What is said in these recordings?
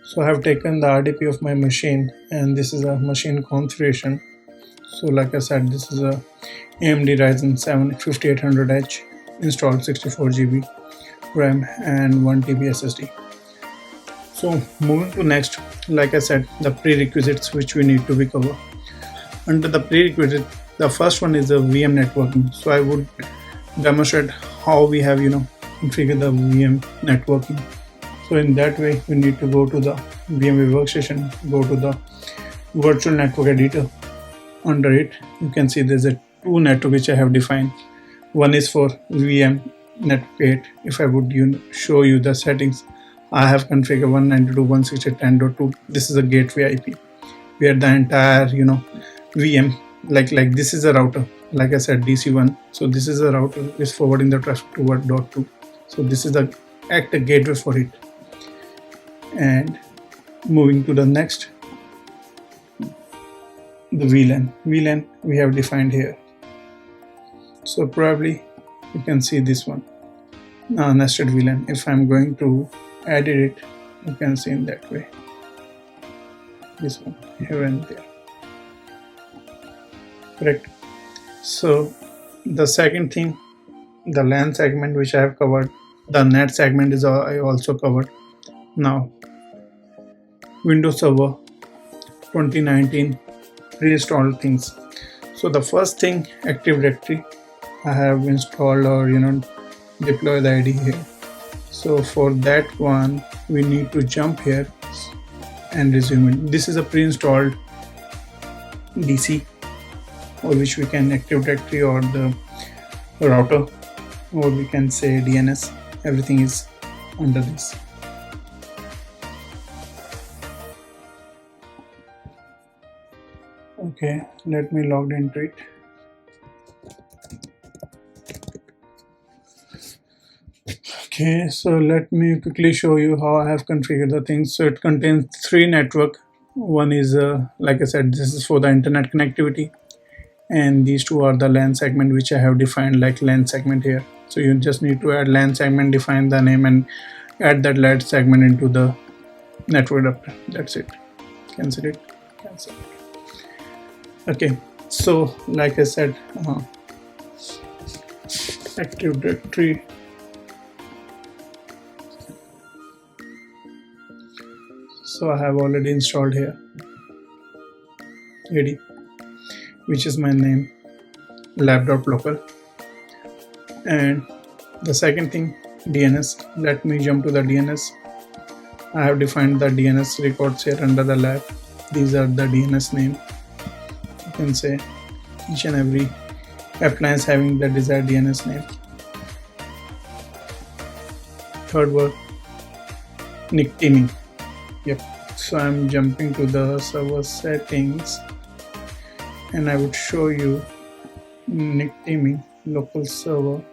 So I have taken the RDP of my machine, and this is a machine configuration. So like I said, this is a AMD Ryzen 7 5800H, installed 64 GB RAM and 1 TB SSD. So moving to next, like I said, the prerequisites which we need to be covered. Under the prerequisite, the first one is the VM networking. So I would demonstrate how we have configured the VM networking. So in that way, you need to go to the VMware Workstation, go to the virtual network editor. Under it, you can see there's a two network which I have defined. One is for VM network 8. If I would show you the settings, I have configured 192.168.10.2. This is a gateway IP where the entire VM, like this is a router, like I said, DC1. So this is a router is forwarding the traffic to .2. So this is the active gateway for it. And moving to the next, the VLAN. VLAN we have defined here. So probably you can see this one, nested VLAN. If I'm going to edit it, you can see in that way. This one here and there. Correct. So the second thing, the LAN segment which I have covered, the net segment is I also covered. Now Windows Server 2019 pre-installed things. So the first thing, Active Directory, I have installed or deploy the ID here. So for that one, we need to jump here and resume it. This is a pre-installed DC, or which we can Active Directory or the router, or we can say DNS. Everything is under this. Okay, let me log into it. Okay, so let me quickly show you how I have configured the things. So it contains three network. One is like I said, this is for the internet connectivity, and these two are the LAN segment which I have defined like LAN segment here. So you just need to add LAN segment, define the name, and add that LAN segment into the network adapter. That's it. Cancel it. Cancel it. Okay, so like I said, Active Directory. So I have already installed here AD, which is my name, lab.local. And the second thing, DNS. Let me jump to the DNS. I have defined the DNS records here under the lab. These are the DNS name. You can say each and every appliance having the desired DNS name. Third one, NIC teaming. Yep. So I'm jumping to the server settings, and I would show you NIC teaming, local server,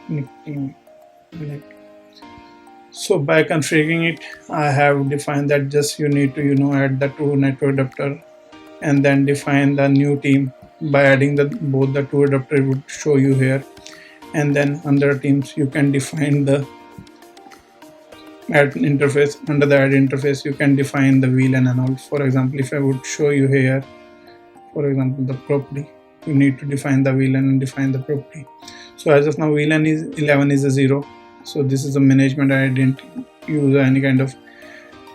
NIC teaming. So by configuring it, I have defined that just you need to add the two network adapter, and then define the new team by adding both the two adapter would show you here. And then under teams you can define the add interface. Under the add interface you can define the VLAN and all. For example, if I would show you here, for example, the property, you need to define the VLAN and define the property. So as of now, VLAN is 11 is a 0. So this is a management. I didn't use any kind of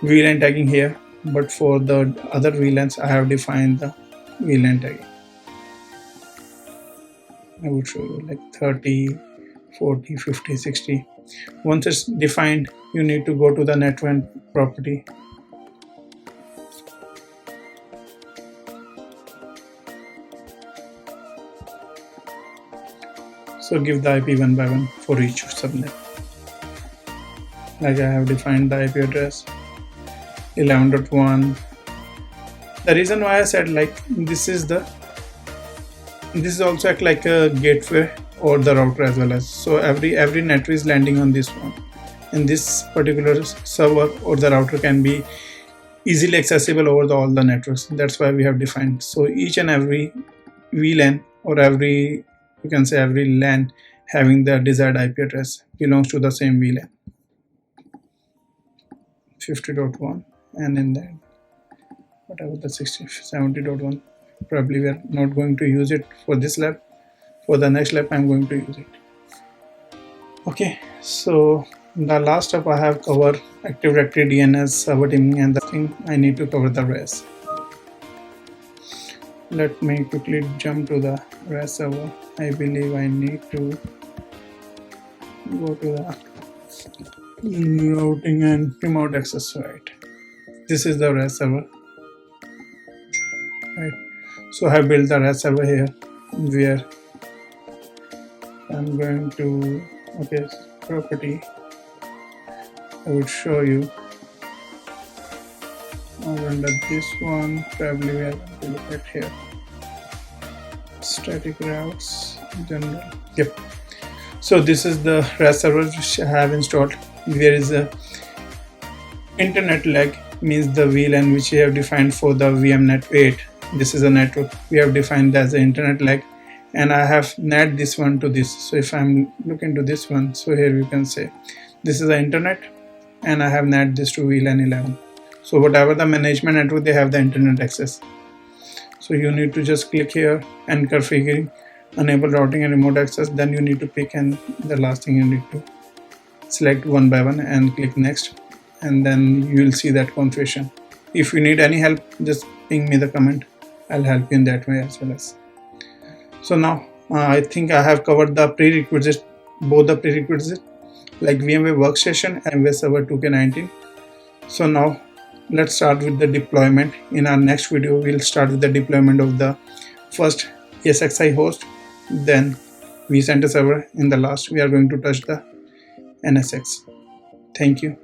VLAN tagging here, but for the other VLANs I have defined the VLAN tagging. I would show you like 30, 40, 50, 60. Once it's defined, you need to go to the network property. So give the IP one by one for each subnet. Like I have defined the IP address 11.1. The reason why I said like this is also act like a gateway or the router as well as. So every network is landing on this one, and this particular server or the router can be easily accessible over all the networks. That's why we have defined. So each and every VLAN or every LAN having the desired IP address belongs to the same VLAN. 50.1, and in that whatever the 70.1, probably we are not going to use it for this lab. For the next lab I'm going to use it. Okay, so the last step I have covered Active Directory DNS server teaming, and the thing I need to cover the REST. Let me quickly jump to the REST server. I believe I need to go to the routing and remote access, right? This is the REST server, right? So I have built the REST server here, where I'm going to, okay, property, I would show you, under this one probably we are going to look at here, static routes, general. Yep. So this is the REST server which I have installed. There is a internet leg, means the VLAN which we have defined for the VMnet 8. This is a network we have defined as the internet leg, and I have NAT this one to this. So if I'm looking to this one, so here you can say this is the internet, and I have NAT this to VLAN 11. So whatever the management network, they have the internet access. So you need to just click here and configure enable routing and remote access. Then you need to pick, and the last thing you need to select one by one and click next, and then you will see that configuration. If you need any help, just ping me the comment. I'll help you in that way as well as. So now I think I have covered the prerequisites, both the prerequisites like VMware Workstation and VMware Server 2K19. So now let's start with the deployment. In our next video, we'll start with the deployment of the first esxi host, then vcenter server. In the last, we are going to touch the NSX. Thank you.